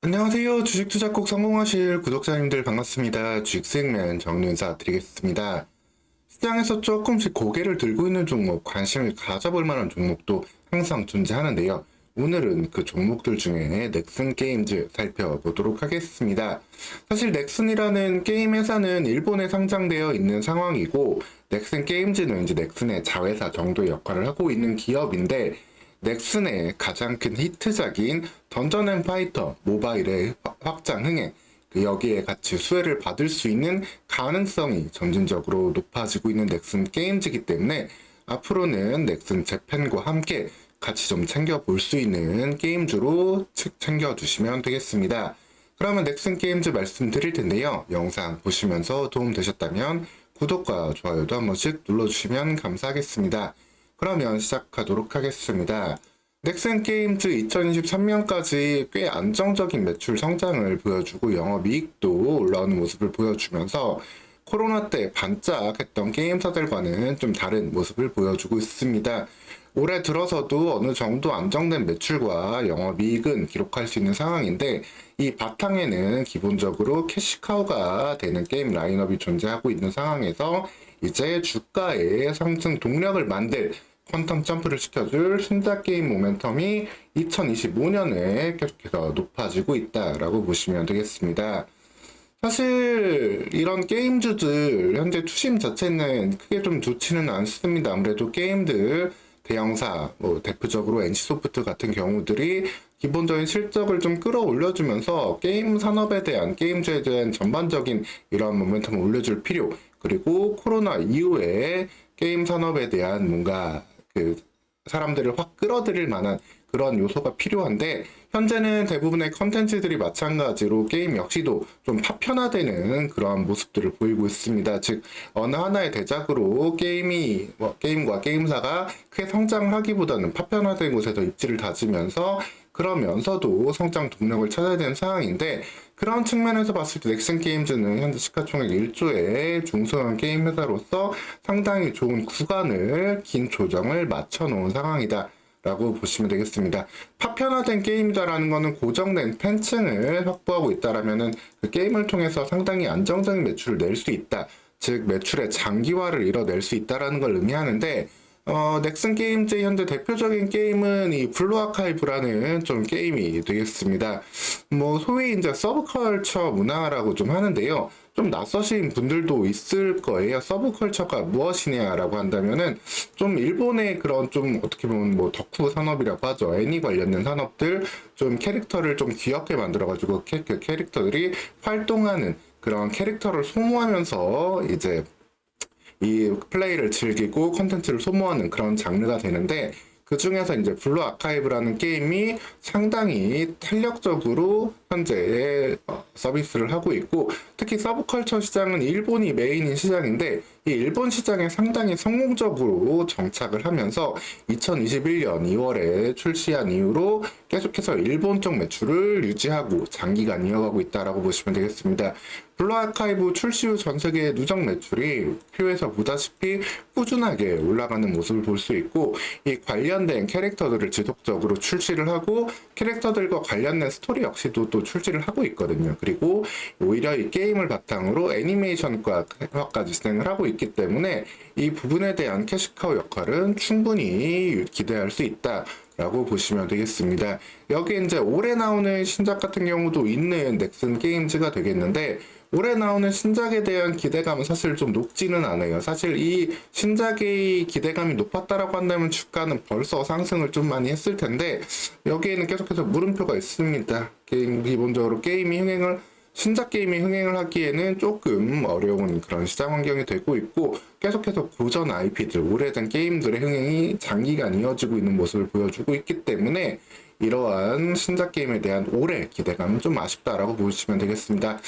안녕하세요. 주식 투자 꼭 성공하실 구독자님들 반갑습니다. 주식수익맨 정윤사 드리겠습니다. 시장에서 조금씩 고개를 들고 있는 종목, 관심을 가져볼 만한 종목도 항상 존재하는데요. 오늘은 그 종목들 중에 넥슨 게임즈 살펴보도록 하겠습니다. 사실 넥슨이라는 게임 회사는 일본에 상장되어 있는 상황이고, 넥슨 게임즈는 이제 넥슨의 자회사 정도의 역할을 하고 있는 기업인데, 넥슨의 가장 큰 히트작인 던전 앤 파이터 모바일의 확장 흥행, 여기에 같이 수혜를 받을 수 있는 가능성이 점진적으로 높아지고 있는 넥슨 게임즈이기 때문에 앞으로는 넥슨 재팬과 함께 같이 좀 챙겨볼 수 있는 게임주로 챙겨주시면 되겠습니다. 그러면 넥슨 게임즈 말씀드릴 텐데요. 영상 보시면서 도움 되셨다면 구독과 좋아요도 한 번씩 눌러주시면 감사하겠습니다. 그러면 시작하도록 하겠습니다. 넥슨 게임즈 2023년까지 꽤 안정적인 매출 성장을 보여주고 영업이익도 올라오는 모습을 보여주면서 코로나 때 반짝했던 게임사들과는 좀 다른 모습을 보여주고 있습니다. 올해 들어서도 어느 정도 안정된 매출과 영업이익은 기록할 수 있는 상황인데, 이 바탕에는 기본적으로 캐시카우가 되는 게임 라인업이 존재하고 있는 상황에서 이제 주가의 상승 동력을 만들 퀀텀 점프를 시켜줄 신작 게임 모멘텀이 2025년에 계속해서 높아지고 있다라고 보시면 되겠습니다. 사실 이런 게임주들 현재 투심 자체는 크게 좀 좋지는 않습니다. 아무래도 게임들 대형사, 대표적으로 NC소프트 같은 경우들이 기본적인 실적을 좀 끌어올려주면서 게임 산업에 대한, 게임주에 대한 전반적인 이러한 모멘텀을 올려줄 필요, 그리고 코로나 이후에 게임 산업에 대한 뭔가 사람들을 확 끌어들일 만한 그런 요소가 필요한데, 현재는 대부분의 컨텐츠들이 마찬가지로 게임 역시도 좀 파편화되는 그러한 모습들을 보이고 있습니다. 즉, 어느 하나의 대작으로 게임과 게임사가 크게 성장을 하기보다는 파편화된 곳에서 입지를 다지면서, 그러면서도 성장 동력을 찾아야 되는 상황인데, 그런 측면에서 봤을 때 넥슨 게임즈는 현재 시가총액 1조의 중소형 게임 회사로서 상당히 좋은 구간을, 긴 조정을 맞춰놓은 상황이다 라고 보시면 되겠습니다. 파편화된 게임이다라는 것은 고정된 팬층을 확보하고 있다라면은 그 게임을 통해서 상당히 안정적인 매출을 낼 수 있다, 즉 매출의 장기화를 이뤄낼 수 있다라는 걸 의미하는데, 넥슨 게임즈의 현재 대표적인 게임은 이 블루 아카이브라는 좀 게임이 되겠습니다. 소위 이제 서브컬처 문화라고 좀 하는데요. 좀 낯서신 분들도 있을 거예요. 서브컬처가 무엇이냐라고 한다면은, 좀 일본의 그런 좀 어떻게 보면 덕후 산업이라고 하죠. 애니 관련된 산업들, 좀 캐릭터를 좀 귀엽게 만들어가지고 그 캐릭터들이 활동하는 그런 캐릭터를 소모하면서 이제 이 플레이를 즐기고 콘텐츠를 소모하는 그런 장르가 되는데, 그 중에서 이제 블루 아카이브라는 게임이 상당히 탄력적으로 현재 서비스를 하고 있고, 특히 서브컬처 시장은 일본이 메인인 시장인데, 이 일본 시장에 상당히 성공적으로 정착을 하면서 2021년 2월에 출시한 이후로 계속해서 일본 쪽 매출을 유지하고 장기간 이어가고 있다라고 보시면 되겠습니다. 블루 아카이브 출시 후 전 세계 누적 매출이 표에서 보다시피 꾸준하게 올라가는 모습을 볼 수 있고, 이 관련된 캐릭터들을 지속적으로 출시를 하고, 캐릭터들과 관련된 스토리 역시도 또 출시를 하고 있거든요. 그리고 오히려 이 게임을 바탕으로 애니메이션과까지 진행을 하고 있기 때문에 이 부분에 대한 캐시카우 역할은 충분히 기대할 수 있다 라고 보시면 되겠습니다. 여기 이제 올해 나오는 신작 같은 경우도 있는 넥슨 게임즈가 되겠는데, 올해 나오는 신작에 대한 기대감은 사실 좀 높지는 않아요. 사실 이 신작의 기대감이 높았다라고 한다면 주가는 벌써 상승을 좀 많이 했을 텐데, 여기에는 계속해서 물음표가 있습니다. 기본적으로 신작 게임이 흥행을 하기에는 조금 어려운 그런 시장 환경이 되고 있고, 계속해서 고전 IP들, 오래된 게임들의 흥행이 장기간 이어지고 있는 모습을 보여주고 있기 때문에 이러한 신작 게임에 대한 올해 기대감은 좀 아쉽다라고 보시면 되겠습니다.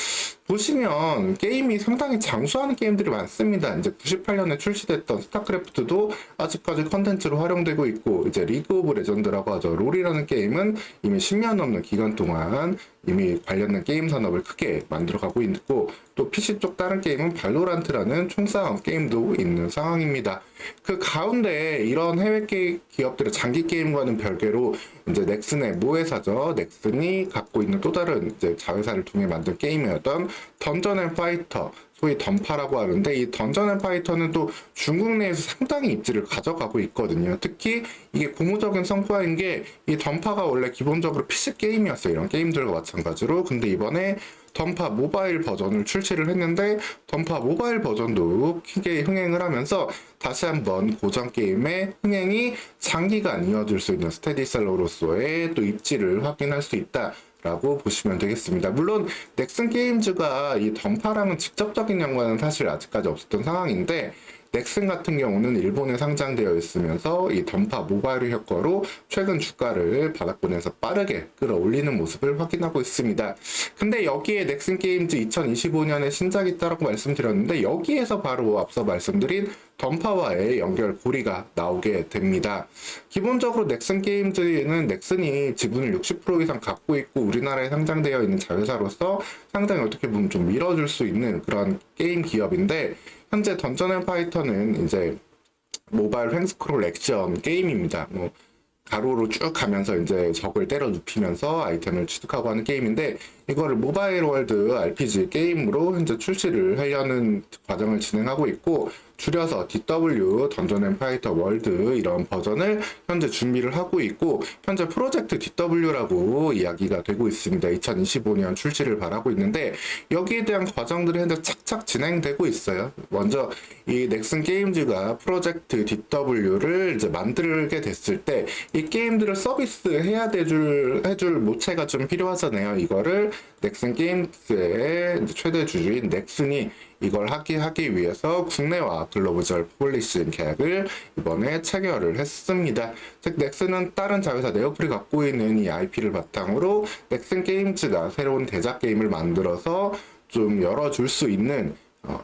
보시면 게임이 상당히 장수하는 게임들이 많습니다. 이제 98년에 출시됐던 스타크래프트도 아직까지 컨텐츠로 활용되고 있고, 이제 리그 오브 레전드라고 하죠. 롤이라는 게임은 이미 10년 넘는 기간 동안 이미 관련된 게임 산업을 크게 만들어가고 있고, 또 PC 쪽 다른 게임은 발로란트라는 총싸움 게임도 있는 상황입니다. 그 가운데 이런 해외 기업들의 장기 게임과는 별개로 이제 넥슨의 모회사죠. 넥슨이 갖고 있는 또 다른 이제 자회사를 통해 만든 게임이었던 던전 앤 파이터, 소위 던파라고 하는데, 이 던전 앤 파이터는 또 중국 내에서 상당히 입지를 가져가고 있거든요. 특히 이게 고무적인 성과인 게, 이 던파가 원래 기본적으로 PC 게임이었어요. 이런 게임들과 마찬가지로. 근데 이번에 던파 모바일 버전을 출시를 했는데, 던파 모바일 버전도 크게 흥행을 하면서 다시 한번 고전 게임의 흥행이 장기간 이어질 수 있는 스테디셀러로서의 또 입지를 확인할 수 있다 라고 보시면 되겠습니다. 물론 넥슨 게임즈가 이 던파랑은 직접적인 연관은 사실 아직까지 없었던 상황인데, 넥슨 같은 경우는 일본에 상장되어 있으면서 이 던파 모바일 효과로 최근 주가를 바닥권에서 빠르게 끌어올리는 모습을 확인하고 있습니다. 근데 여기에 넥슨 게임즈 2025년에 신작이 있다고 말씀드렸는데, 여기에서 바로 앞서 말씀드린 던파와의 연결고리가 나오게 됩니다. 기본적으로 넥슨 게임즈는 넥슨이 지분을 60% 이상 갖고 있고 우리나라에 상장되어 있는 자회사로서 상당히 어떻게 보면 좀 밀어줄 수 있는 그런 게임 기업인데, 현재 던전 앤 파이터는 이제 모바일 횡스크롤 액션 게임입니다. 뭐 가로로 쭉 가면서 이제 적을 때려 눕히면서 아이템을 취득하고 하는 게임인데, 이거를 모바일 월드 RPG 게임으로 현재 출시를 하려는 과정을 진행하고 있고, 줄여서 DW 던전 앤 파이터 월드 이런 버전을 현재 준비를 하고 있고, 현재 프로젝트 DW라고 이야기가 되고 있습니다. 2025년 출시를 바라고 있는데, 여기에 대한 과정들이 현재 착착 진행되고 있어요. 먼저 이 넥슨 게임즈가 프로젝트 DW를 이제 만들게 됐을 때 이 게임들을 서비스해야 해줄 모체가 좀 필요하잖아요. 이거를 넥슨 게임즈의 최대 주주인 넥슨이 이걸 하기 위해서 국내와 글로벌 퍼블리싱 계약을 이번에 체결을 했습니다. 즉 넥슨은 다른 자회사 네오플이 갖고 있는 이 IP를 바탕으로 넥슨 게임즈가 새로운 대작 게임을 만들어서 좀 열어줄 수 있는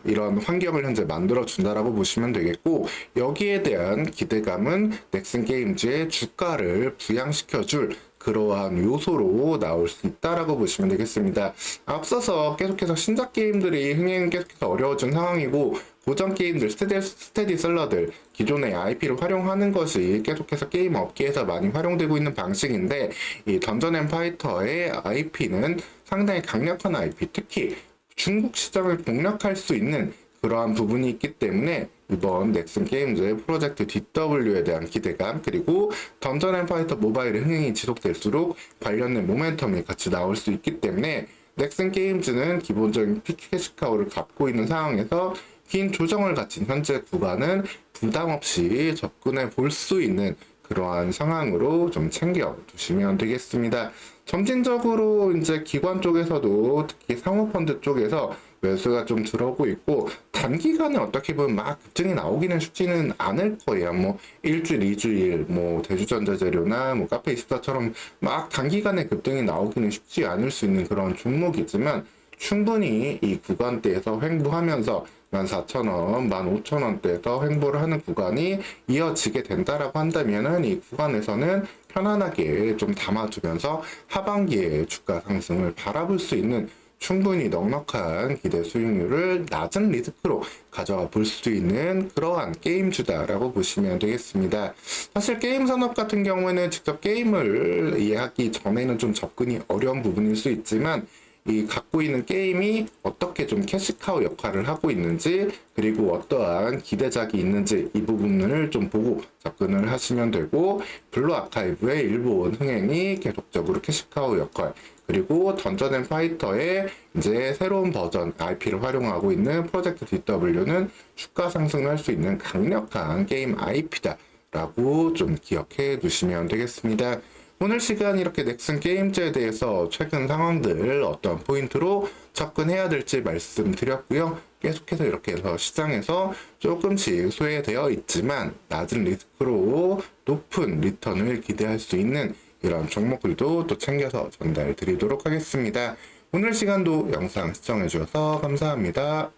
이런 환경을 현재 만들어준다라고 보시면 되겠고, 여기에 대한 기대감은 넥슨 게임즈의 주가를 부양시켜줄 그러한 요소로 나올 수 있다라고 보시면 되겠습니다. 앞서서 계속해서 신작 게임들이 흥행 계속해서 어려워진 상황이고, 고전 게임들, 스테디셀러들, 기존의 IP를 활용하는 것이 계속해서 게임 업계에서 많이 활용되고 있는 방식인데, 이 던전 앤 파이터의 IP는 상당히 강력한 IP, 특히 중국 시장을 공략할 수 있는 그러한 부분이 있기 때문에 이번 넥슨 게임즈의 프로젝트 DW에 대한 기대감, 그리고 던전 앤 파이터 모바일의 흥행이 지속될수록 관련된 모멘텀이 같이 나올 수 있기 때문에, 넥슨 게임즈는 기본적인 피치 캐시카우를 갖고 있는 상황에서 긴 조정을 갖춘 현재 구간은 부담 없이 접근해 볼 수 있는 그러한 상황으로 좀 챙겨 두시면 되겠습니다. 점진적으로 이제 기관 쪽에서도, 특히 사모펀드 쪽에서 매수가 좀 들어오고 있고, 단기간에 어떻게 보면 막 급등이 나오기는 쉽지는 않을 거예요. 뭐 일주일, 이주일, 뭐 대주전자재료나 뭐 카페24처럼 막 단기간에 급등이 나오기는 쉽지 않을 수 있는 그런 종목이지만, 충분히 이 구간대에서 횡보하면서 14,000원, 15,000원대에서 횡보를 하는 구간이 이어지게 된다라고 한다면은, 이 구간에서는 편안하게 좀 담아두면서 하반기에 주가 상승을 바라볼 수 있는 충분히 넉넉한 기대 수익률을 낮은 리스크로 가져가 볼 수 있는 그러한 게임주다라고 보시면 되겠습니다. 사실 게임 산업 같은 경우에는 직접 게임을 이해하기 전에는 좀 접근이 어려운 부분일 수 있지만, 이 갖고 있는 게임이 어떻게 좀 캐시카우 역할을 하고 있는지, 그리고 어떠한 기대작이 있는지, 이 부분을 좀 보고 접근을 하시면 되고, 블루 아카이브의 일본 흥행이 계속적으로 캐시카우 역할, 그리고 던전 앤 파이터의 이제 새로운 버전 IP를 활용하고 있는 프로젝트 DW는 주가 상승을 할 수 있는 강력한 게임 IP다 라고 좀 기억해 두시면 되겠습니다. 오늘 시간 이렇게 넥슨 게임즈에 대해서 최근 상황들 어떤 포인트로 접근해야 될지 말씀드렸고요. 계속해서 이렇게 해서 시장에서 조금씩 소외되어 있지만 낮은 리스크로 높은 리턴을 기대할 수 있는 이런 종목들도 또 챙겨서 전달 드리도록 하겠습니다. 오늘 시간도 영상 시청해주셔서 감사합니다.